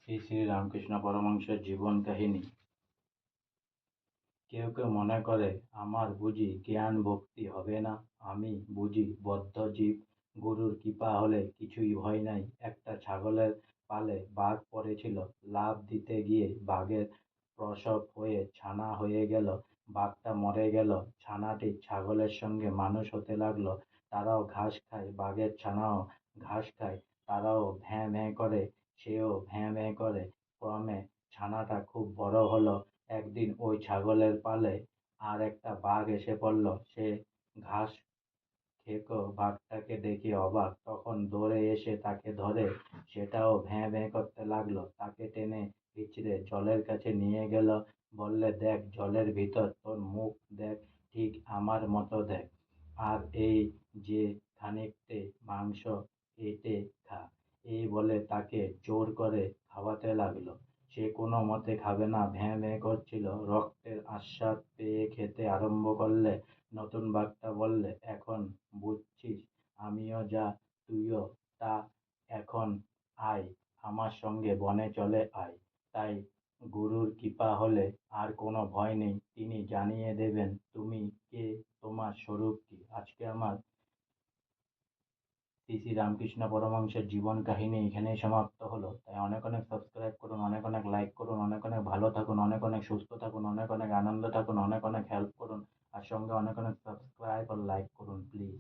শ্রী শ্রী রামকৃষ্ণ পরমহংসের জীবন কাহিনী। কেউ কেউ মনে করে আমার বুঝি জ্ঞান ভক্তি হবে না, আমি বুঝি বদ্ধ জীব, গুরুর কৃপা হলে কিছুই ভয় নাই। একটা ছাগলের পালে বাঘ পড়েছিল, লাফ দিতে গিয়ে বাঘের প্রসব হয়ে ছানা হয়ে গেল। বাঘটা মরে গেল, ছানাটি ছাগলের সঙ্গে মানুষ হতে লাগলো। তারাও ঘাস খায়, বাঘের ছানাও ঘাস খায়। তারাও ভ্যাঁ ভ্যাঁ করে, সেও ভ্যাঁ ভ্যাঁ করে। ক্রমে ছানাটা খুব বড় হলো। একদিন ওই ছাগলের পালে আর একটা বাঘ এসে পড়ল। সে ঘাস খেকো বাঘটাকে দেখে অবাক, তখন দৌড়ে এসে তাকে ধরে। সেটাও ভ্যাঁ ভ্যাঁ করতে লাগলো। তাকে টেনে হিঁচড়ে জলের কাছে নিয়ে গেল। বললে, দেখ জলের ভিতর, তোর মুখ দেখ, ঠিক আমার মতো দেখ, আর এই যে খানিকটে মাংস, এটে খা। এই বলে তাকে জোর করে খাওয়াতে লাগলো। সে কোনো মতে খাবে না, ভ্যাঁ ভ্যাঁ করছিল। রক্তের আস্বাদ পেয়ে খেতে আরম্ভ করলে। নতুন বাঘটা বললে, এখন বুঝছিস আমিও যা, তুইও তা। এখন আয় আমার সঙ্গে বনে চলে আয়। তাই গুরুর কৃপা হলে আর কোনো ভয় নেই। তিনি জানিয়ে দেবেন তুমি কে, তোমার স্বরূপ কি। আজকে আমার শ্রী শ্রী রামকৃষ্ণ পরমহংসের জীবন কাহিনী এখানেই সমাপ্ত হলো। তাই অনেক অনেক সাবস্ক্রাইব করুন, অনেক অনেক লাইক করুন, অনেক অনেক ভালো থাকুন, অনেক অনেক সুস্থ থাকুন, অনেক অনেক আনন্দ থাকুন, অনেক অনেক হেল্প করুন, আর সঙ্গে অনেক অনেক সাবস্ক্রাইব আর লাইক করুন প্লিজ।